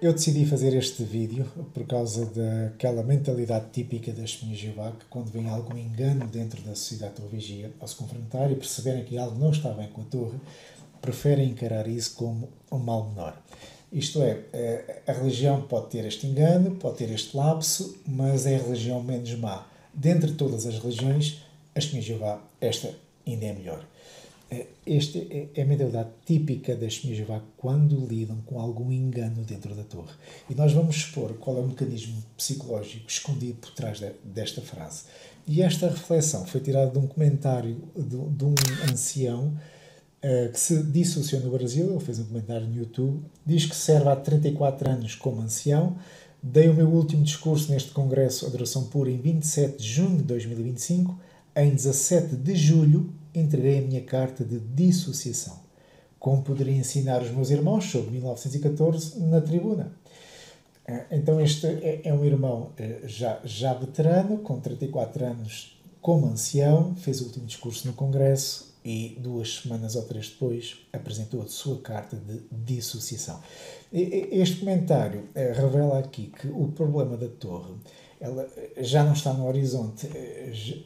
Eu decidi fazer este vídeo por causa daquela mentalidade típica das testemunhas de Jeová, que quando vem algum engano dentro da sociedade de Torre-Vigia, ao se confrontar e perceberem que algo não está bem com a torre, preferem encarar isso como um mal menor. Isto é, a religião pode ter este engano, pode ter este lapso, mas é a religião menos má. Dentre todas as religiões, as testemunhas de Jeová, esta ainda é melhor. Esta é a mentalidade típica das testemunhas de Jeová quando lidam com algum engano dentro da torre. E nós vamos expor qual é o mecanismo psicológico escondido por trás desta frase. E esta reflexão foi tirada de um comentário de um ancião que se dissociou no Brasil. Ele fez um comentário no YouTube. Diz que serve há 34 anos como ancião. Dei o meu último discurso neste congresso Adoração Pura em 27 de junho de 2025. Em 17 de julho, entreguei a minha carta de dissociação. Como poderia ensinar os meus irmãos sobre 1914 na tribuna? Então este é um irmão já veterano, com 34 anos como ancião, fez o último discurso no Congresso e 2 semanas ou 3 depois apresentou a sua carta de dissociação. Este comentário revela aqui que o problema da torre ela já não está no horizonte,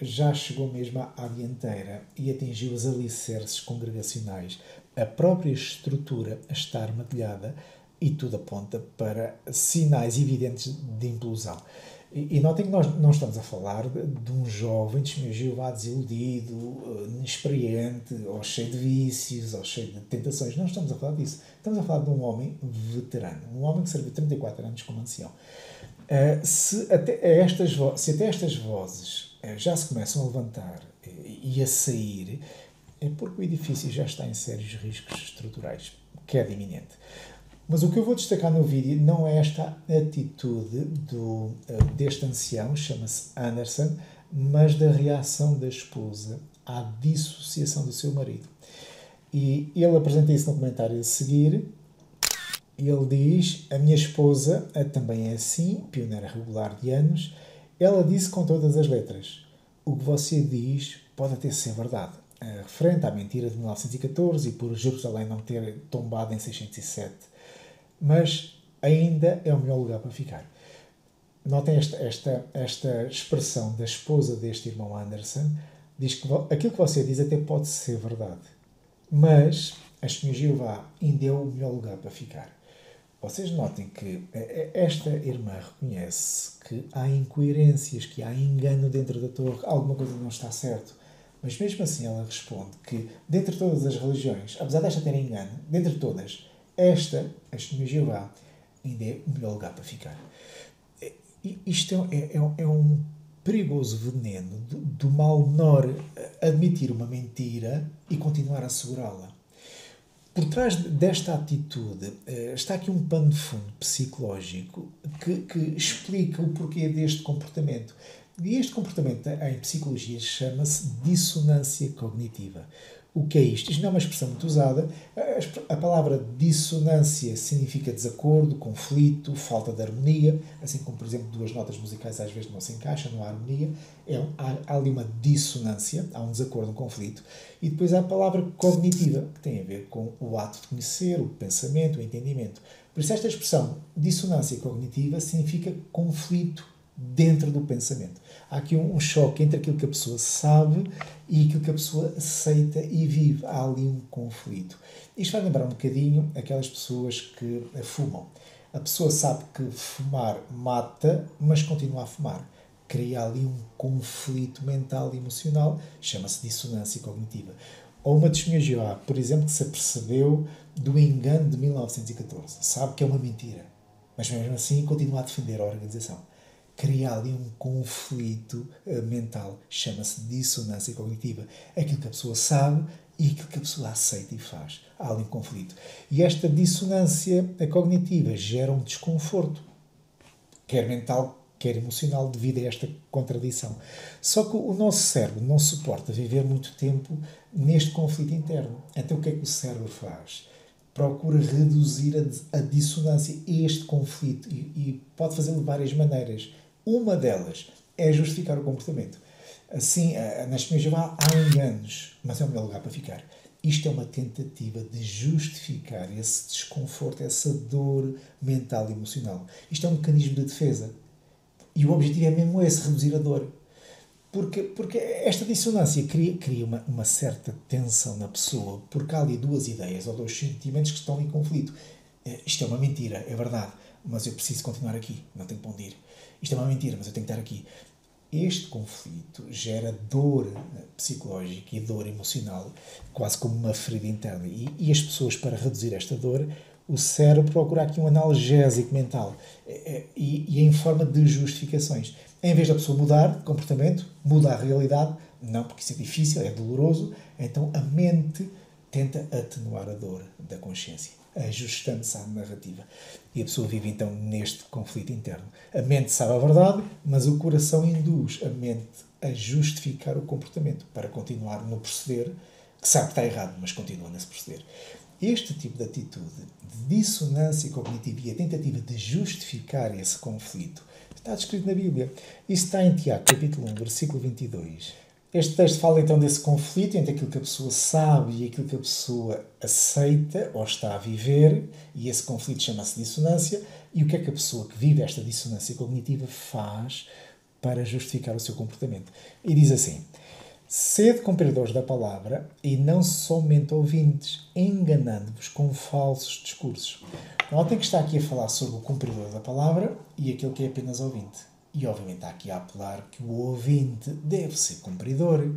já chegou mesmo à dianteira e atingiu os alicerces congregacionais. A própria estrutura está armadilhada e tudo aponta para sinais evidentes de implosão. E notem que nós não estamos a falar de um jovem testemunho de Jeová desiludido, inexperiente, ou cheio de vícios, ou cheio de tentações. Não estamos a falar disso. Estamos a falar de um homem veterano, um homem que serviu 34 anos como ancião. Se até estas vozes já se começam a levantar e a sair, é porque o edifício já está em sérios riscos estruturais, queda iminente. Mas o que eu vou destacar no vídeo não é esta atitude deste ancião, chama-se Anderson, mas da reação da esposa à dissociação do seu marido. E ele apresenta isso no comentário a seguir. Ele diz: a minha esposa também é assim, pioneira regular de anos. Ela disse com todas as letras: o que você diz pode até ser verdade. Referente à mentira de 1914 e por Jerusalém não ter tombado em 607. Mas ainda é o melhor lugar para ficar. Notem esta expressão da esposa deste irmão Anderson. Diz que aquilo que você diz até pode ser verdade. Mas a Testemunha de Jeová ainda é o melhor lugar para ficar. Vocês notem que esta irmã reconhece que há incoerências, que há engano dentro da torre, alguma coisa não está certo. Mas mesmo assim ela responde que, dentre todas as religiões, apesar desta ter engano, dentre todas, esta, a Testemunha de Jeová, ainda é o melhor lugar para ficar. Isto é um perigoso veneno do mal menor admitir uma mentira e continuar a segurá-la. Por trás desta atitude está aqui um pano de fundo psicológico que explica o porquê deste comportamento. E este comportamento, em psicologia, chama-se dissonância cognitiva. O que é isto? Isto não é uma expressão muito usada. A palavra dissonância significa desacordo, conflito, falta de harmonia, assim como, por exemplo, 2 notas musicais às vezes não se encaixam, não há harmonia. Há ali uma dissonância, há um desacordo, um conflito. E depois há a palavra cognitiva, que tem a ver com o ato de conhecer, o pensamento, o entendimento. Por isso esta expressão, dissonância cognitiva, significa conflito dentro do pensamento. Há aqui um choque entre aquilo que a pessoa sabe e aquilo que a pessoa aceita e vive. Há ali um conflito. Isto vai lembrar um bocadinho aquelas pessoas que fumam. A pessoa sabe que fumar mata, mas continua a fumar. Cria ali um conflito mental e emocional, chama-se dissonância cognitiva. Ou uma testemunha de Jeová, por exemplo, que se apercebeu do engano de 1914. Sabe que é uma mentira, mas mesmo assim continua a defender a organização. Cria ali um conflito mental, chama-se dissonância cognitiva. Aquilo que a pessoa sabe e aquilo que a pessoa aceita e faz. Há ali um conflito. E esta dissonância cognitiva gera um desconforto, quer mental, quer emocional, devido a esta contradição. Só que o nosso cérebro não suporta viver muito tempo neste conflito interno. Então o que é que o cérebro faz? Procura reduzir a dissonância, este conflito, e pode fazê-lo de várias maneiras. Uma delas é justificar o comportamento. Assim, nas testemunhas de Jeová há enganos, mas é o melhor lugar para ficar. Isto é uma tentativa de justificar esse desconforto, essa dor mental e emocional. Isto é um mecanismo de defesa. E o objetivo é mesmo esse, reduzir a dor. Porque esta dissonância cria uma certa tensão na pessoa, porque há ali duas ideias ou dois sentimentos que estão em conflito. Isto é uma mentira, é verdade, mas eu preciso continuar aqui, não tenho para onde ir. Isto é uma mentira, mas eu tenho que estar aqui. Este conflito gera dor psicológica e dor emocional, quase como uma ferida interna. E as pessoas, para reduzir esta dor, o cérebro procura aqui um analgésico mental e em forma de justificações. Em vez da pessoa mudar de comportamento, muda a realidade, não porque isso é difícil, é doloroso, então a mente tenta atenuar a dor da consciência, ajustando-se à narrativa. E a pessoa vive então neste conflito interno. A mente sabe a verdade, mas o coração induz a mente a justificar o comportamento para continuar no proceder, que sabe que está errado, mas continua nesse proceder. Este tipo de atitude de dissonância cognitiva e a tentativa de justificar esse conflito está descrito na Bíblia. Isso está em Tiago, capítulo 1, versículo 22. Este texto fala então desse conflito entre aquilo que a pessoa sabe e aquilo que a pessoa aceita ou está a viver, e esse conflito chama-se dissonância, e o que é que a pessoa que vive esta dissonância cognitiva faz para justificar o seu comportamento. E diz assim: sede cumpridores da palavra e não somente ouvintes, enganando-vos com falsos discursos. Notem que está aqui a falar sobre o cumpridor da palavra e aquele que é apenas ouvinte. E obviamente está aqui a apelar que o ouvinte deve ser cumpridor.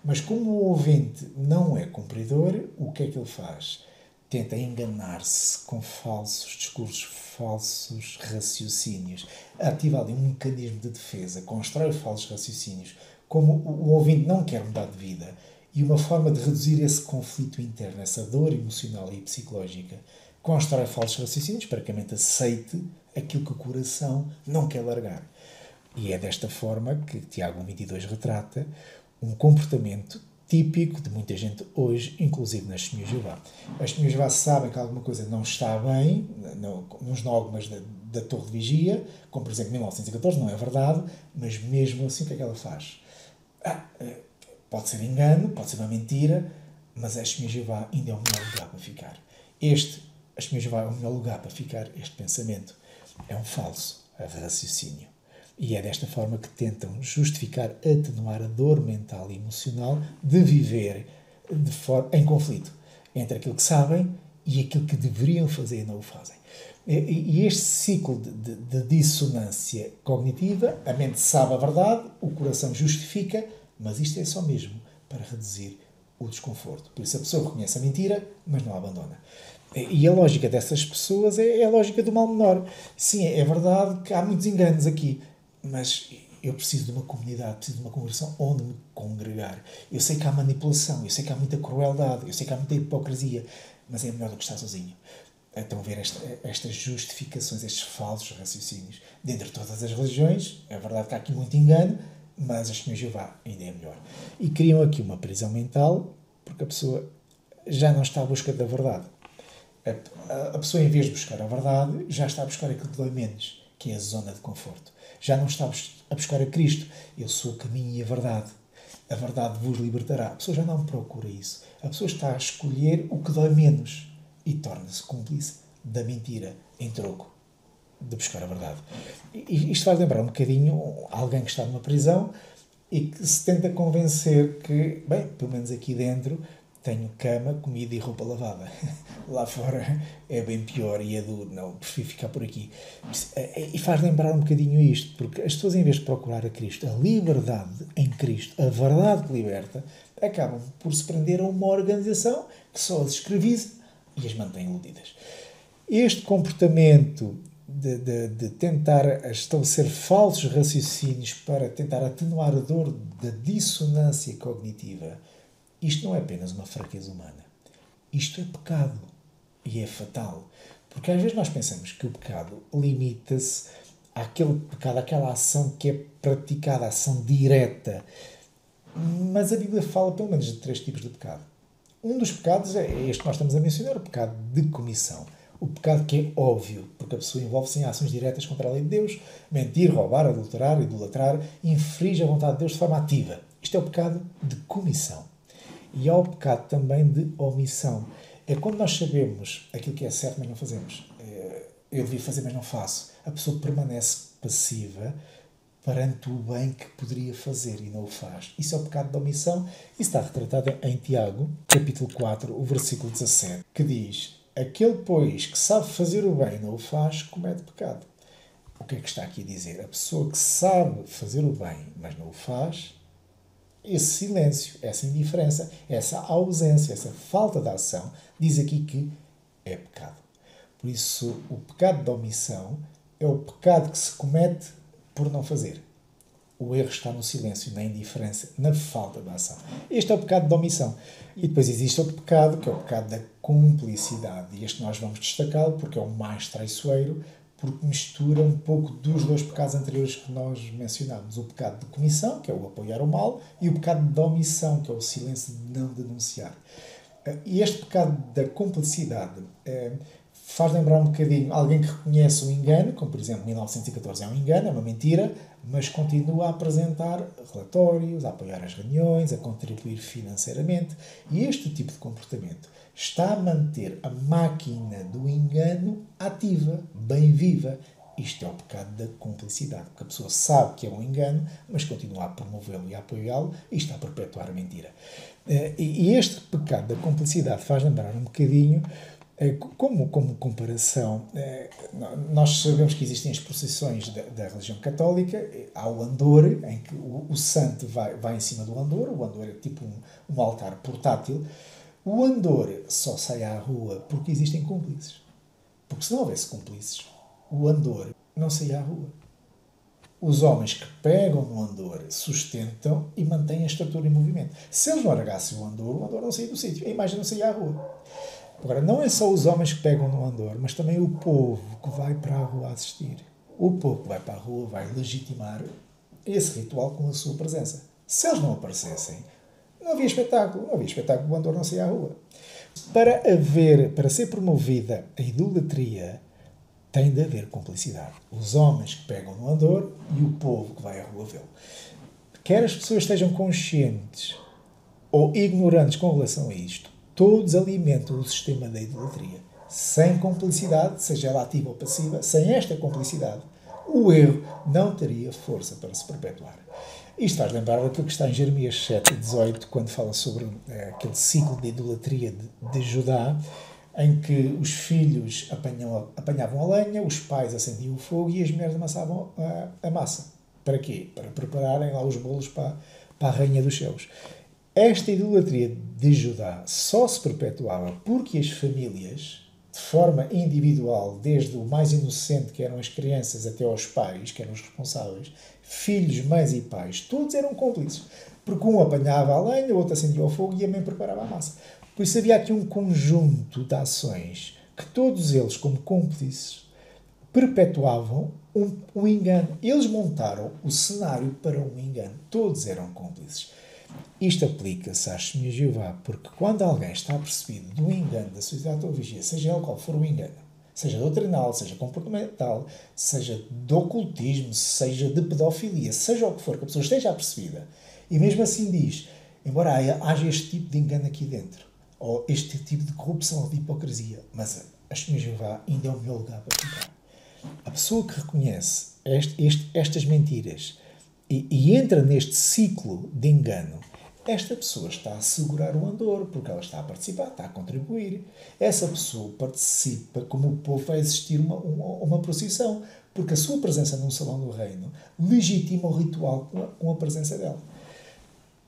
Mas como o ouvinte não é cumpridor, o que é que ele faz? Tenta enganar-se com falsos discursos, falsos raciocínios. Ativa ali um mecanismo de defesa, constrói falsos raciocínios. Como o ouvinte não quer mudar de vida, e uma forma de reduzir esse conflito interno, essa dor emocional e psicológica, constrói falsos raciocínios para que a mente aceite aquilo que o coração não quer largar. E é desta forma que Tiago 22 retrata um comportamento típico de muita gente hoje, inclusive nas Testemunhas de Jeová. As Testemunhas de Jeová sabem que alguma coisa não está bem, nos dogmas da Torre de Vigia, como por exemplo em 1914, não é verdade, mas mesmo assim o que é que ela faz? Pode ser engano, pode ser uma mentira, mas as Testemunhas de Jeová ainda é o melhor lugar para ficar. As Testemunhas de Jeová é o melhor lugar para ficar. Este pensamento é um falso raciocínio. E é desta forma que tentam justificar, atenuar a dor mental e emocional de viver em conflito entre aquilo que sabem e aquilo que deveriam fazer e não o fazem. E este ciclo de dissonância cognitiva, a mente sabe a verdade, o coração justifica, mas isto é só mesmo para reduzir o desconforto. Por isso a pessoa reconhece a mentira, mas não a abandona. E a lógica dessas pessoas é a lógica do mal menor. Sim, é verdade que há muitos enganos aqui, mas eu preciso de uma comunidade, preciso de uma congregação onde me congregar. Eu sei que há manipulação, eu sei que há muita crueldade, eu sei que há muita hipocrisia, mas é melhor do que estar sozinho. Então, ver estas justificações, estes falsos raciocínios, dentre todas as religiões, é verdade que há aqui muito engano, mas as Testemunhas de Jeová ainda é melhor. E criam aqui uma prisão mental, porque a pessoa já não está à busca da verdade. A pessoa, em vez de buscar a verdade, já está a buscar aquilo que dói menos, que é a zona de conforto. Já não está a buscar a Cristo. Eu sou o caminho e a verdade. A verdade vos libertará. A pessoa já não procura isso. A pessoa está a escolher o que dói menos e torna-se cúmplice da mentira em troco de buscar a verdade. E isto faz lembrar um bocadinho alguém que está numa prisão e que se tenta convencer que, bem, pelo menos aqui dentro tenho cama, comida e roupa lavada. Lá fora é bem pior e é duro. Não, prefiro ficar por aqui. E faz lembrar um bocadinho isto, porque as pessoas, em vez de procurar a Cristo, a liberdade em Cristo, a verdade que liberta, acabam por se prender a uma organização que só as escraviza e as mantém iludidas. Este comportamento de tentar estabelecer falsos raciocínios para tentar atenuar a dor da dissonância cognitiva, isto não é apenas uma fraqueza humana. Isto é pecado. E é fatal. Porque às vezes nós pensamos que o pecado limita-se àquele pecado, àquela ação que é praticada, a ação direta. Mas a Bíblia fala pelo menos de 3 tipos de pecado. Um dos pecados é este que nós estamos a mencionar, o pecado de comissão. O pecado que é óbvio, porque a pessoa envolve-se em ações diretas contra a lei de Deus, mentir, roubar, adulterar, idolatrar, infringe a vontade de Deus de forma ativa. Isto é o pecado de comissão. E há o pecado também de omissão. É quando nós sabemos aquilo que é certo, mas não fazemos. Eu devia fazer, mas não faço. A pessoa permanece passiva perante o bem que poderia fazer e não o faz. Isso é o pecado de omissão. Isso está retratado em Tiago, capítulo 4, o versículo 17, que diz: aquele, pois, que sabe fazer o bem e não o faz, comete pecado. O que é que está aqui a dizer? A pessoa que sabe fazer o bem, mas não o faz, esse silêncio, essa indiferença, essa ausência, essa falta de ação, diz aqui que é pecado. Por isso, o pecado da omissão é o pecado que se comete por não fazer. O erro está no silêncio, na indiferença, na falta de ação. Este é o pecado da omissão. E depois existe outro pecado, que é o pecado da cumplicidade. E este nós vamos destacá-lo porque é o mais traiçoeiro, porque mistura um pouco dos dois pecados anteriores que nós mencionámos. O pecado de comissão, que é o apoiar o mal, e o pecado da omissão, que é o silêncio de não denunciar. E este pecado da cumplicidade faz lembrar um bocadinho alguém que reconhece um engano, como por exemplo 1914 é um engano, é uma mentira, mas continua a apresentar relatórios, a apoiar as reuniões, a contribuir financeiramente. E este tipo de comportamento está a manter a máquina do engano ativa, bem viva. Isto é o pecado da cumplicidade, porque a pessoa sabe que é um engano, mas continua a promovê-lo e a apoiá-lo e está a perpetuar a mentira. E este pecado da cumplicidade faz lembrar um bocadinho, como comparação, nós sabemos que existem as procissões da religião católica, há o andor, em que o santo vai em cima do andor, o andor é tipo um altar portátil. O andor só sai à rua porque existem cúmplices. Porque se não houvesse cúmplices, o andor não saía à rua. Os homens que pegam no andor sustentam e mantêm a estrutura em movimento. Se eles não largassem o andor não saía do sítio. A imagem não saía à rua. Agora, não é só os homens que pegam no andor, mas também o povo que vai para a rua assistir. O povo que vai para a rua vai legitimar esse ritual com a sua presença. Se eles não aparecessem, não havia espetáculo. Não havia espetáculo, o andor não saía à rua. Para ser promovida a idolatria, tem de haver cumplicidade. Os homens que pegam no andor e o povo que vai à rua vê-lo. Quer as pessoas estejam conscientes ou ignorantes com relação a isto, todos alimentam o sistema da idolatria. Sem cumplicidade, seja ela ativa ou passiva, sem esta cumplicidade, o erro não teria força para se perpetuar. Isto faz lembrar aquilo que está em Jeremias 7:18, quando fala sobre aquele ciclo de idolatria de Judá, em que os filhos apanhavam a lenha, os pais acendiam o fogo e as mulheres amassavam a massa. Para quê? Para prepararem lá os bolos para a rainha dos céus. Esta idolatria de Judá só se perpetuava porque as famílias, de forma individual, desde o mais inocente, que eram as crianças, até aos pais, que eram os responsáveis, filhos, mães e pais, todos eram cúmplices. Porque um apanhava a lenha, o outro acendia o fogo e a mãe preparava a massa. Por isso havia aqui um conjunto de ações que todos eles, como cúmplices, perpetuavam um engano. Eles montaram o cenário para um engano. Todos eram cúmplices. Isto aplica-se à Testemunha de Jeová, porque quando alguém está apercebido do engano da sociedade ou vigia, seja ele qual for o engano, seja doutrinal, seja comportamental, seja de ocultismo, seja de pedofilia, seja o que for, que a pessoa esteja apercebida, e mesmo assim diz, embora haja este tipo de engano aqui dentro, ou este tipo de corrupção ou de hipocrisia, mas a Testemunha de Jeová ainda é o meu lugar para ficar. A pessoa que reconhece estas mentiras e entra neste ciclo de engano, esta pessoa está a segurar o andor, porque ela está a participar, está a contribuir. Essa pessoa participa como o povo vai assistir uma procissão, porque a sua presença num salão do reino legitima o ritual com a presença dela.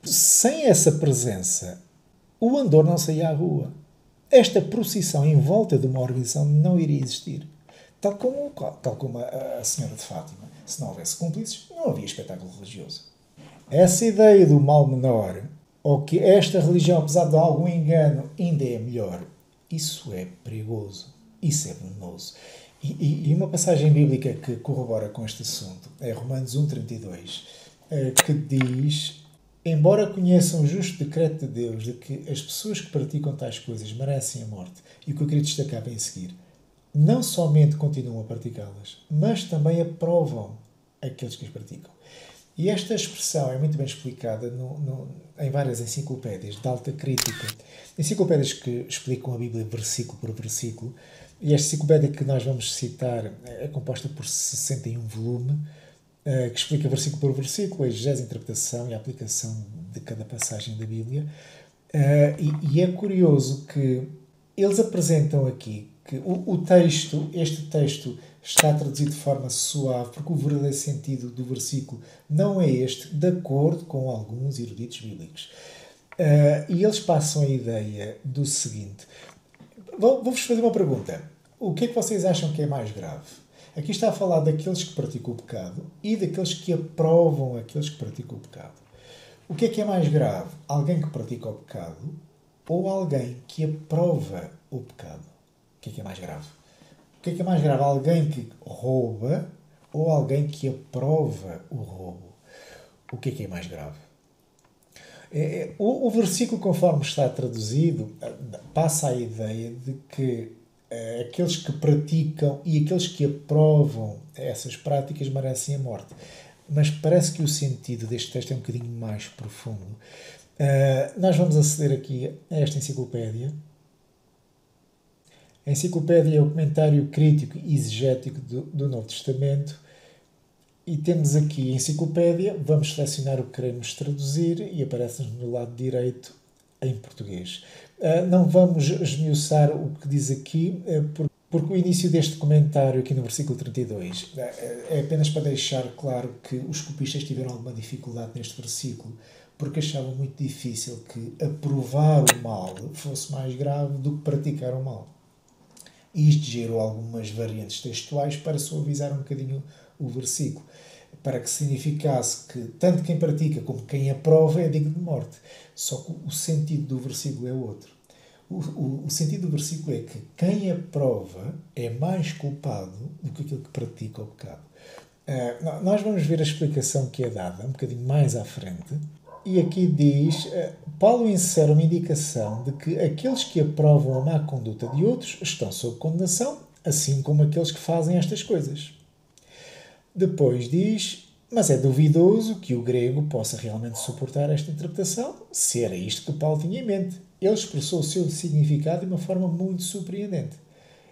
Sem essa presença, o andor não saía à rua. Esta procissão em volta de uma organização não iria existir. Tal como a Senhora de Fátima. Se não houvesse cúmplices, não havia espetáculo religioso. Essa ideia do mal menor, ou que esta religião, apesar de algum engano, ainda é melhor, isso é perigoso, isso é venenoso. E uma passagem bíblica que corrobora com este assunto é Romanos 1:32, que diz: embora conheçam o justo decreto de Deus de que as pessoas que praticam tais coisas merecem a morte, e o que eu queria destacar bem a seguir, não somente continuam a praticá-las, mas também aprovam aqueles que as praticam. E esta expressão é muito bem explicada em várias enciclopédias de alta crítica. Enciclopédias que explicam a Bíblia versículo por versículo. E esta enciclopédia que nós vamos citar é composta por 61 volumes, que explica versículo por versículo a exegese, a interpretação e a aplicação de cada passagem da Bíblia. E é curioso que eles apresentam aqui que este texto está traduzido de forma suave, porque o verdadeiro sentido do versículo não é este, de acordo com alguns eruditos bíblicos. E eles passam a ideia do seguinte. Vou-vos fazer uma pergunta. O que é que vocês acham que é mais grave? Aqui está a falar daqueles que praticam o pecado e daqueles que aprovam aqueles que praticam o pecado. O que é mais grave? Alguém que pratica o pecado ou alguém que aprova o pecado? O que é mais grave? O que é mais grave? Alguém que rouba ou alguém que aprova o roubo? O que é mais grave? O versículo, conforme está traduzido, passa a ideia de que aqueles que praticam e aqueles que aprovam essas práticas merecem a morte. Mas parece que o sentido deste texto é um bocadinho mais profundo. Nós vamos aceder aqui a esta enciclopédia. A enciclopédia é o comentário crítico e exegético do Novo Testamento. E temos aqui a enciclopédia, vamos selecionar o que queremos traduzir e aparece-nos no lado direito em português. Não vamos esmiuçar o que diz aqui, porque o início deste comentário aqui no versículo 32 é apenas para deixar claro que os copistas tiveram alguma dificuldade neste versículo, porque achavam muito difícil que aprovar o mal fosse mais grave do que praticar o mal. E isto gerou algumas variantes textuais para suavizar um bocadinho o versículo, para que significasse que tanto quem pratica como quem aprova é digno de morte. Só que o sentido do versículo é outro. O sentido do versículo é que quem aprova é mais culpado do que aquele que pratica o pecado. Nós vamos ver a explicação que é dada um bocadinho mais à frente. E aqui diz, Paulo insere uma indicação de que aqueles que aprovam a má conduta de outros estão sob condenação, assim como aqueles que fazem estas coisas. Depois diz, mas é duvidoso que o grego possa realmente suportar esta interpretação, se era isto que Paulo tinha em mente. Ele expressou o seu significado de uma forma muito surpreendente.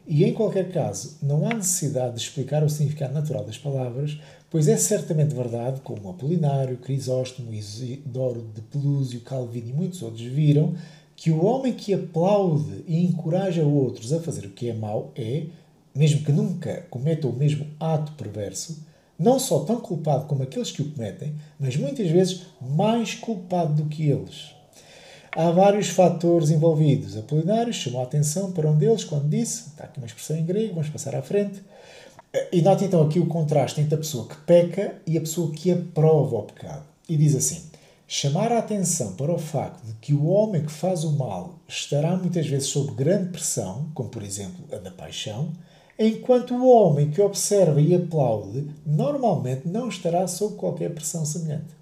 E, em qualquer caso, não há necessidade de explicar o significado natural das palavras, pois é certamente verdade, como Apolinário, Crisóstomo, Isidoro de Pelúzio, Calvino e muitos outros viram, que o homem que aplaude e encoraja outros a fazer o que é mau é, mesmo que nunca cometa o mesmo ato perverso, não só tão culpado como aqueles que o cometem, mas muitas vezes mais culpado do que eles. Há vários fatores envolvidos. Apolinário chamou a atenção para um deles quando disse, está aqui uma expressão em grego, vamos passar à frente, e note então aqui o contraste entre a pessoa que peca e a pessoa que aprova o pecado. E diz assim, chamar a atenção para o facto de que o homem que faz o mal estará muitas vezes sob grande pressão, como por exemplo a da paixão, enquanto o homem que observa e aplaude normalmente não estará sob qualquer pressão semelhante.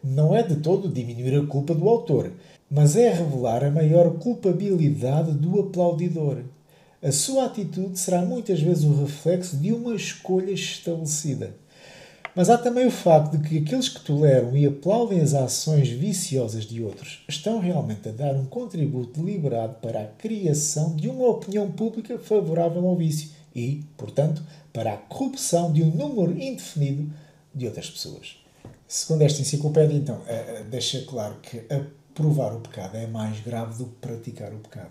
Não é de todo diminuir a culpa do autor, mas é revelar a maior culpabilidade do aplaudidor. A sua atitude será muitas vezes o reflexo de uma escolha estabelecida. Mas há também o facto de que aqueles que toleram e aplaudem as ações viciosas de outros estão realmente a dar um contributo deliberado para a criação de uma opinião pública favorável ao vício e, portanto, para a corrupção de um número indefinido de outras pessoas. Segundo esta enciclopédia, então, deixa claro que aprovar o pecado é mais grave do que praticar o pecado.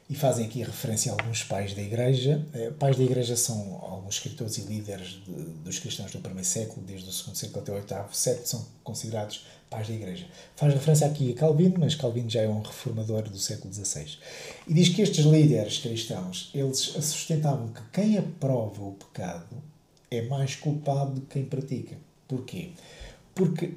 E fazem aqui referência a alguns pais da Igreja. Pais da Igreja são alguns escritores e líderes dos cristãos do primeiro século, desde o segundo século até o oitavo século, são considerados pais da Igreja. Faz referência aqui a Calvino, mas Calvino já é um reformador do século XVI. E diz que estes líderes cristãos, eles sustentavam que quem aprova o pecado é mais culpado do que quem pratica. Porquê? Porque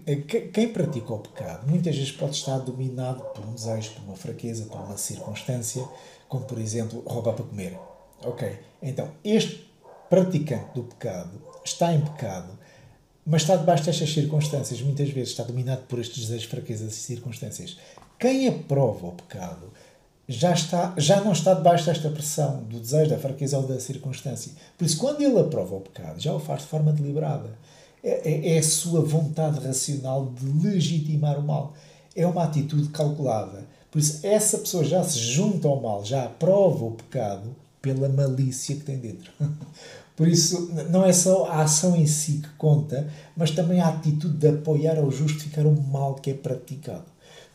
quem pratica o pecado muitas vezes pode estar dominado por um desejo, por uma fraqueza, por uma circunstância, como por exemplo roubar para comer. Ok? Então, este praticante do pecado está em pecado, mas está debaixo destas circunstâncias, muitas vezes está dominado por estes desejos, fraquezas e circunstâncias. Quem aprova o pecado já não está debaixo desta pressão do desejo, da fraqueza ou da circunstância. Por isso, quando ele aprova o pecado, já o faz de forma deliberada. É a sua vontade racional de legitimar o mal. É uma atitude calculada. Por isso, essa pessoa já se junta ao mal, já aprova o pecado pela malícia que tem dentro. Por isso, não é só a ação em si que conta, mas também a atitude de apoiar ou justificar o mal que é praticado.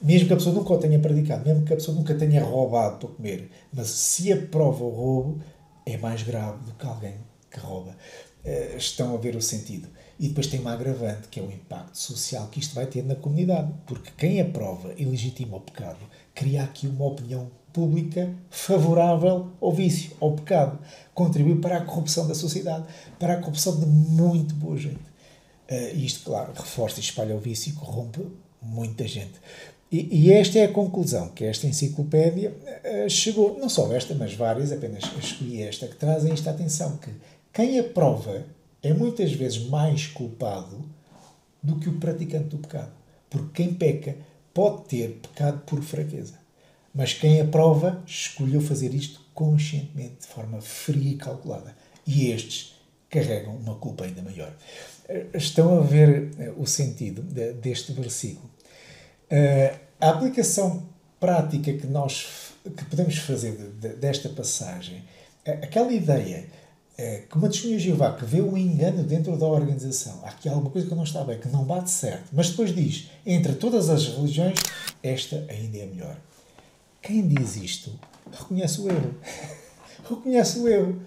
Mesmo que a pessoa nunca o tenha praticado, mesmo que a pessoa nunca tenha roubado para comer, mas se aprova o roubo, é mais grave do que alguém que rouba. Estão a ver o sentido. E depois tem uma agravante, que é o impacto social que isto vai ter na comunidade. Porque quem aprova e legitima o pecado cria aqui uma opinião pública favorável ao vício, ao pecado. Contribui para a corrupção da sociedade, para a corrupção de muito boa gente. E isto, claro, reforça e espalha o vício e corrompe muita gente. E esta é a conclusão que esta enciclopédia chegou. Não só esta, mas várias, apenas escolhi esta, que trazem esta atenção, que quem aprova é muitas vezes mais culpado do que o praticante do pecado. Porque quem peca pode ter pecado por fraqueza. Mas quem aprova escolheu fazer isto conscientemente, de forma fria e calculada. E estes carregam uma culpa ainda maior. Estão a ver o sentido deste versículo. A aplicação prática que podemos fazer desta passagem, aquela ideia que uma testemunha de Jeová que vê um engano dentro da organização, há aqui alguma coisa que não está bem, que não bate certo, mas depois diz, entre todas as religiões, esta ainda é melhor. Quem diz isto reconhece o erro. Reconhece o erro.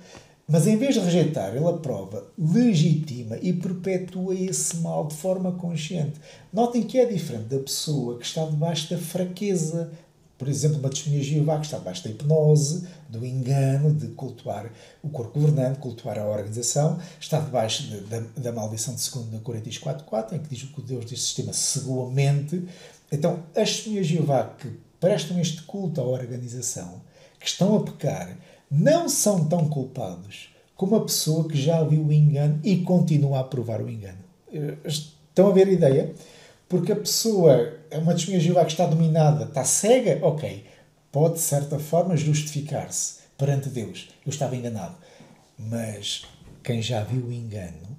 Mas em vez de rejeitar, ele aprova, legitima e perpetua esse mal de forma consciente. Notem que é diferente da pessoa que está debaixo da fraqueza. Por exemplo, uma testemunha de Jeová que está debaixo da hipnose, do engano, de cultuar o corpo governante, cultuar a organização, está debaixo da maldição de 2 Coríntios 4.4, em que diz que o Deus deste sistema cegou a mente. Então, as testemunhas de Jeová que prestam este culto à organização, que estão a pecar, não são tão culpados como a pessoa que já viu o engano e continua a aprovar o engano. Estão a ver a ideia? Porque a pessoa, uma testemunha de Jeová que está dominada, está cega, ok, pode de certa forma justificar-se perante Deus. Eu estava enganado. Mas quem já viu o engano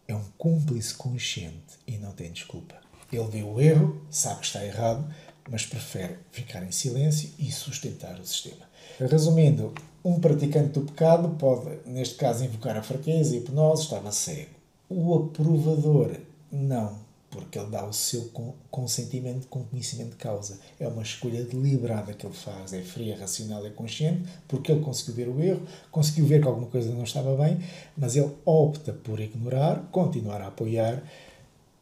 é um cúmplice consciente e não tem desculpa. Ele vê o erro, sabe que está errado, mas prefere ficar em silêncio e sustentar o sistema. Resumindo, um praticante do pecado pode, neste caso, invocar a fraqueza e a hipnose, estava cego. O aprovador, não, porque ele dá o seu consentimento com conhecimento de causa. É uma escolha deliberada que ele faz, é fria, racional e consciente, porque ele conseguiu ver o erro, conseguiu ver que alguma coisa não estava bem, mas ele opta por ignorar, continuar a apoiar,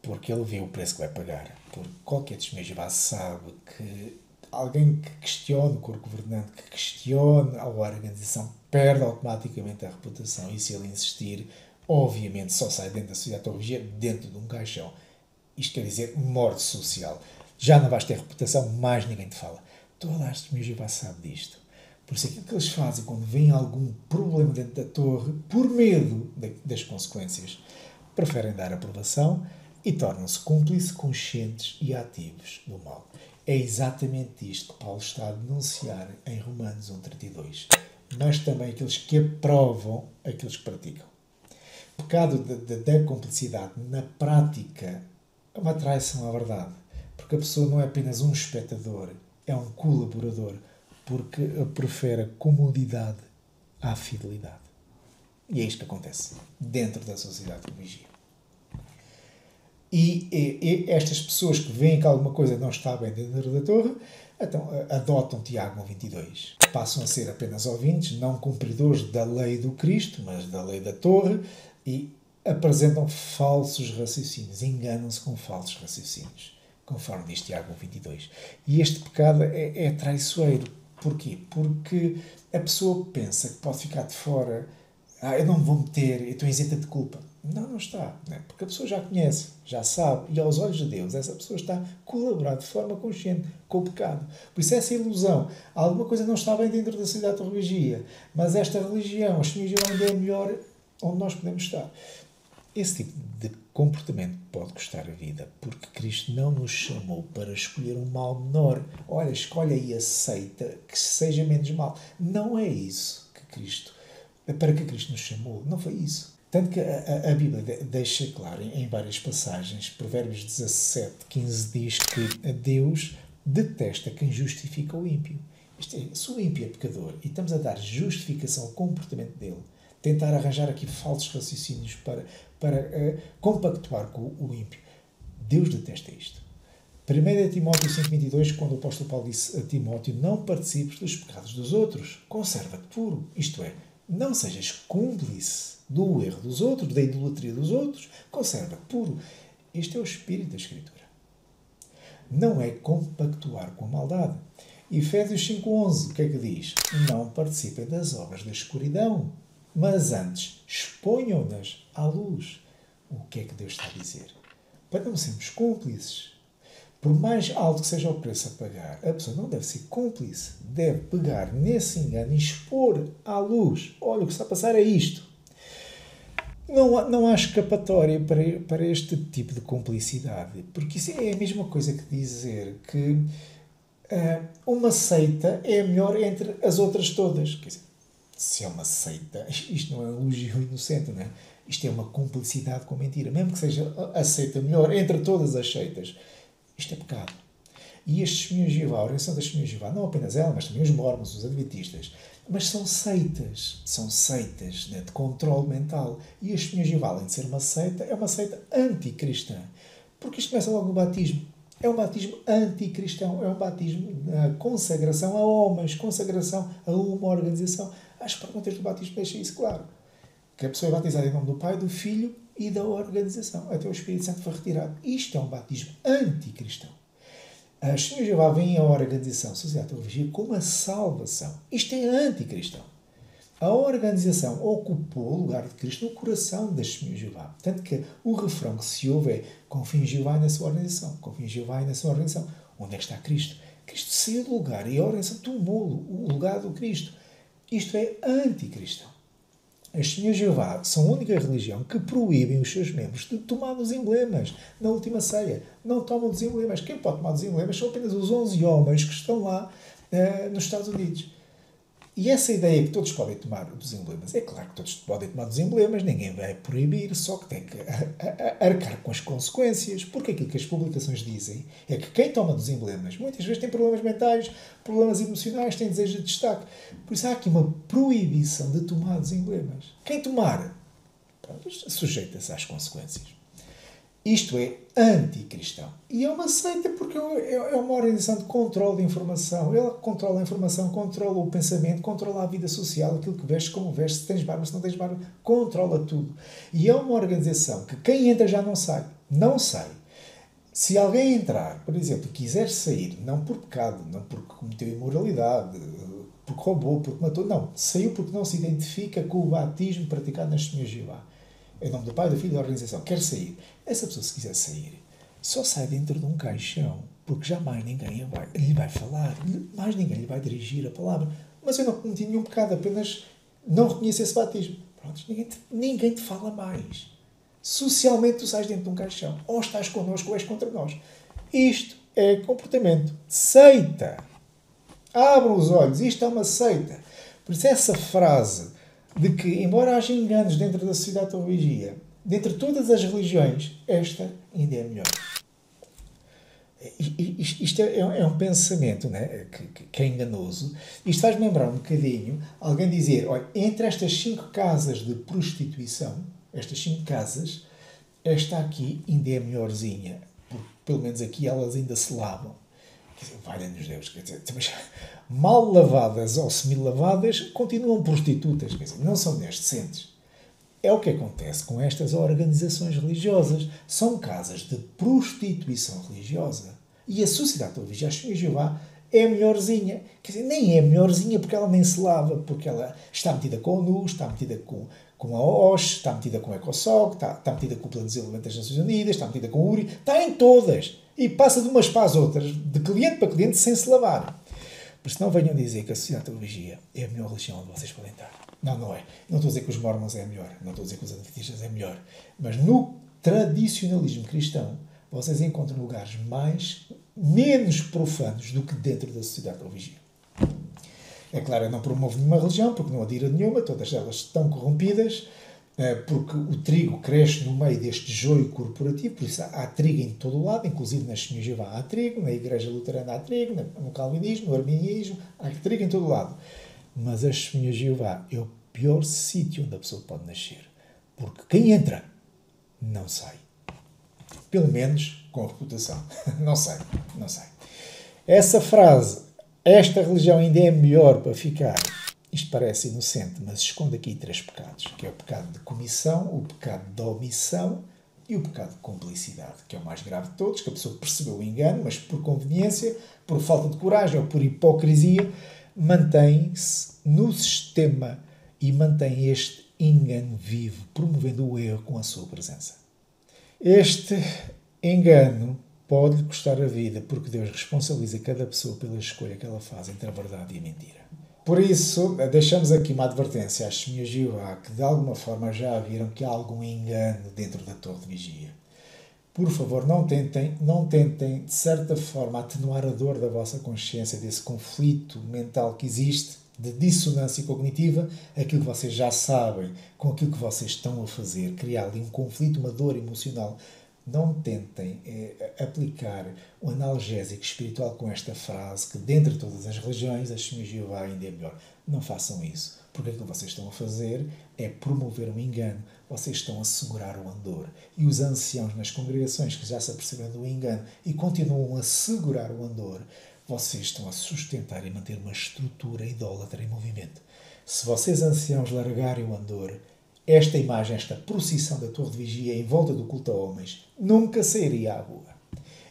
porque ele vê o preço que vai pagar. Porque qualquer testemunha de Jeová sabe que alguém que questione o corpo governante, que questione a organização, perde automaticamente a reputação. E se ele insistir, obviamente só sai dentro da sociedade teologia, dentro de um caixão. Isto quer dizer morte social. Já não vais ter reputação, mais ninguém te fala. Toda a testemunha de Jeová sabe disto. Por isso, aquilo que eles fazem quando vem algum problema dentro da torre, por medo das consequências, preferem dar aprovação e tornam-se cúmplices, conscientes e ativos do mal. É exatamente isto que Paulo está a denunciar em Romanos 1.32. Mas também aqueles que aprovam aqueles que praticam. O pecado da cumplicidade na prática é uma traição à verdade. Porque a pessoa não é apenas um espectador, é um colaborador. Porque prefere a comodidade à fidelidade. E é isto que acontece dentro da sociedade que vigia. E estas pessoas que veem que alguma coisa não está bem dentro da torre, então adotam Tiago 1.22. Passam a ser apenas ouvintes, não cumpridores da lei do Cristo, mas da lei da torre, e apresentam falsos raciocínios, enganam-se com falsos raciocínios, conforme diz Tiago 1.22. E este pecado é traiçoeiro. Porquê? Porque a pessoa pensa que pode ficar de fora, eu não me vou meter, eu estou isenta de culpa. Não está. Não é? Porque a pessoa já conhece, já sabe, e aos olhos de Deus, essa pessoa está a colaborar de forma consciente com o pecado. Por isso, essa ilusão, alguma coisa não está bem dentro da sociedade de religia, mas esta religião, a religião ainda é melhor onde nós podemos estar. Esse tipo de comportamento pode custar a vida, porque Cristo não nos chamou para escolher um mal menor. Olha, escolhe e aceita que seja menos mal. Não é isso que Cristo, para que Cristo nos chamou. Não foi isso. Tanto que a Bíblia deixa claro em várias passagens, Provérbios 17:15 diz que Deus detesta quem justifica o ímpio. Isto é, se o ímpio é pecador e estamos a dar justificação ao comportamento dele, tentar arranjar aqui falsos raciocínios para compactuar com o ímpio, Deus detesta isto. 1 Timóteo 5:22, quando o apóstolo Paulo disse a Timóteo: não participes dos pecados dos outros, conserva-te puro. Isto é, não sejas cúmplice do erro dos outros, da idolatria dos outros, conserva-te puro. Este é o espírito da Escritura. Não é compactuar com a maldade. Efésios 5:11, o que é que diz? Não participem das obras da escuridão, mas antes exponham-nas à luz. O que é que Deus está a dizer? Para não sermos cúmplices. Por mais alto que seja o preço a pagar, a pessoa não deve ser cúmplice. Deve pegar nesse engano e expor à luz. Olha, o que está a passar é isto. Não há escapatória para este tipo de cumplicidade. Porque isso é a mesma coisa que dizer que uma seita é a melhor entre as outras todas. Quer dizer, se é uma seita, isto não é um elogio inocente, não é? Isto é uma cumplicidade com mentira. Mesmo que seja a seita melhor entre todas as seitas, isto é pecado. E estes testemunhos de Jeová, a oração das testemunhas de Jeová, não apenas ela, mas também os mormons, os adventistas, mas são seitas né, de controle mental. E as testemunhas de Jeová, além de ser uma seita, é uma seita anticristã. Porque isto começa logo no batismo. É um batismo anticristão, é um batismo de consagração a homens, consagração a uma organização. As perguntas do batismo deixam isso claro. Que a pessoa é batizada em nome do Pai, do Filho e da organização. Até o Espírito Santo foi retirado. Isto é um batismo anticristão. As testemunhas de Jeová veem a organização Sociedade de Teologia como a salvação. Isto é anticristão. A organização ocupou o lugar de Cristo no coração das testemunhas de Jeová. Tanto que o refrão que se ouve é: confia em Jeová e na sua organização. Confia em Jeová e na sua organização. Onde é que está Cristo? Cristo saiu do lugar e a organização tomou o lugar do Cristo. Isto é anticristão. As testemunhas de Jeová são a única religião que proíbem os seus membros de tomar dos emblemas na última ceia. Não tomam dos emblemas. Quem pode tomar dos emblemas são apenas os 11 homens que estão lá nos Estados Unidos. E essa ideia que todos podem tomar dos emblemas, é claro que todos podem tomar dos emblemas, ninguém vai proibir, só que tem que arcar com as consequências, porque aquilo que as publicações dizem é que quem toma dos emblemas muitas vezes tem problemas mentais, problemas emocionais, tem desejo de destaque. Por isso há aqui uma proibição de tomar dos emblemas. Quem tomar, sujeita-se às consequências. Isto é anticristão. E é uma seita porque é uma organização de controle de informação. Ela controla a informação, controla o pensamento, controla a vida social, aquilo que vestes, como vestes, se tens barba, se não tens barba, controla tudo. E é uma organização que quem entra já não sai. Não sai. Se alguém entrar, por exemplo, e quiser sair, não por pecado, não porque cometeu imoralidade, porque roubou, porque matou, não. Saiu porque não se identifica com o batismo praticado nas testemunhas de Jeová. Em nome do Pai, do Filho e da organização. Quer sair. Essa pessoa, se quiser sair, só sai dentro de um caixão, porque jamais ninguém lhe vai falar, mais ninguém lhe vai dirigir a palavra. Mas eu não cometi nenhum pecado, apenas não reconheço esse batismo. Pronto, ninguém te fala mais. Socialmente, tu sais dentro de um caixão. Ou estás connosco ou és contra nós. Isto é comportamento de seita. Abram os olhos. Isto é uma seita. Por isso, essa frase de que, embora haja enganos dentro da sociedade de teologia, dentre todas as religiões, esta ainda é melhor. Isto é um pensamento, né, que é enganoso. Isto faz-me lembrar um bocadinho alguém dizer: olha, entre estas 5 casas de prostituição, estas 5 casas, esta aqui ainda é melhorzinha, porque pelo menos aqui elas ainda se lavam. Quer dizer, valha-nos Deus, quer dizer, mas mal lavadas ou semi-lavadas continuam prostitutas, quer dizer, não são mulheres decentes. É o que acontece com estas organizações religiosas. São casas de prostituição religiosa. E a sociedade de teologia, a Testemunhas de Jeová, é a melhorzinha. Quer dizer, nem é a melhorzinha porque ela nem se lava, porque ela está metida com a ONU, está metida com a OSH, está metida com o ECOSOC, está metida com o Plano de Desenvolvimento das Nações Unidas, está metida com o URI, está em todas. E passa de umas para as outras, de cliente para cliente, sem se lavar. Por isso não venham dizer que a sociedade de teologia é a melhor religião onde vocês podem estar. Não, não é. Não estou a dizer que os mormons é melhor. Não estou a dizer que os adventistas é melhor. Mas no tradicionalismo cristão, vocês encontram lugares menos profanos do que dentro da sociedade de teologia. É claro, eu não promovo nenhuma religião, porque não adiro a nenhuma. Todas elas estão corrompidas. porque o trigo cresce no meio deste joio corporativo, por isso há trigo em todo o lado, inclusive na Testemunha de Jeová há trigo, na Igreja Luterana há trigo, no Calvinismo, no Arminianismo, há trigo em todo o lado. Mas a Testemunha de Jeová é o pior sítio onde a pessoa pode nascer, porque quem entra não sai. Pelo menos com reputação. Não sei. Essa frase, esta religião ainda é melhor para ficar. Isto parece inocente, mas esconde aqui 3 pecados, que é o pecado de comissão, o pecado de omissão e o pecado de cumplicidade, que é o mais grave de todos, que a pessoa percebeu o engano, mas por conveniência, por falta de coragem ou por hipocrisia, mantém-se no sistema e mantém este engano vivo, promovendo o erro com a sua presença. Este engano pode-lhe custar a vida, porque Deus responsabiliza cada pessoa pela escolha que ela faz entre a verdade e a mentira. Por isso, deixamos aqui uma advertência às testemunhas de Jeová que de alguma forma já viram que há algum engano dentro da torre de vigia. Por favor, não tentem, de certa forma, atenuar a dor da vossa consciência, desse conflito mental que existe, de dissonância cognitiva, aquilo que vocês já sabem com aquilo que vocês estão a fazer, criar ali um conflito, uma dor emocional. Não tentem aplicar o analgésico espiritual com esta frase, que dentre todas as religiões, a Testemunha de Jeová ainda é melhor. Não façam isso, porque aquilo que vocês estão a fazer é promover um engano. Vocês estão a segurar o andor. E os anciãos nas congregações que já se aperceberam do engano e continuam a segurar o andor, vocês estão a sustentar e manter uma estrutura idólatra em movimento. Se vocês, anciãos, largarem o andor, esta imagem, esta procissão da torre de vigia em volta do culto a homens, nunca sairia à rua.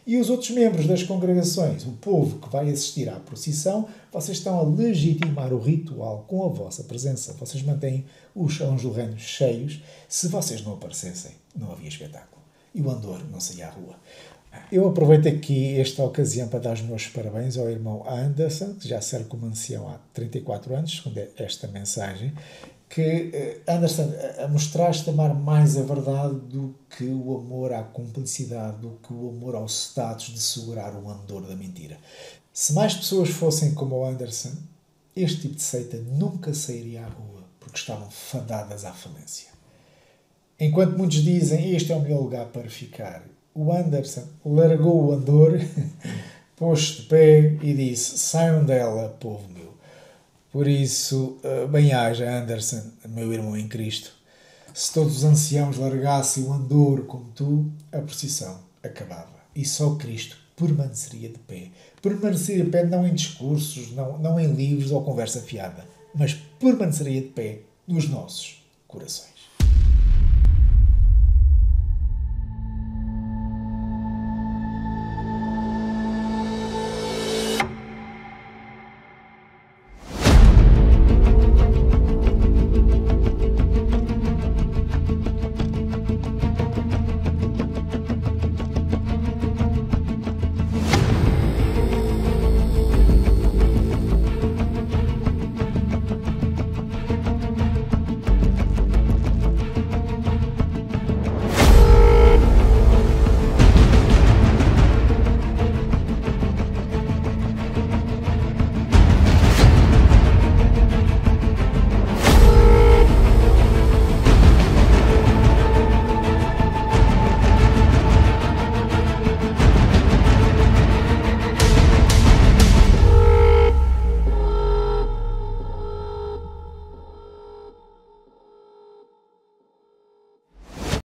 E os outros membros das congregações, o povo que vai assistir à procissão, vocês estão a legitimar o ritual com a vossa presença. Vocês mantêm os salões do reino cheios. Se vocês não aparecessem, não havia espetáculo. E o andor não saía à rua. Eu aproveito aqui esta ocasião para dar os meus parabéns ao irmão Anderson, que já serve como ancião há 34 anos, segundo esta mensagem, que Anderson mostraste amar mais a verdade do que o amor à cumplicidade, do que o amor ao status de segurar o andor da mentira. Se mais pessoas fossem como o Anderson, este tipo de seita nunca sairia à rua, porque estavam fadadas à falência. Enquanto muitos dizem este é o melhor lugar para ficar, o Anderson largou o andor, pôs-se de pé e disse: saiam dela, povo meu. Por isso, bem-haja, Anderson, meu irmão em Cristo. Se todos os anciãos largassem o andor como tu, a procissão acabava. E só Cristo permaneceria de pé. Permaneceria de pé não em discursos, não em livros ou conversa fiada, mas permaneceria de pé nos nossos corações.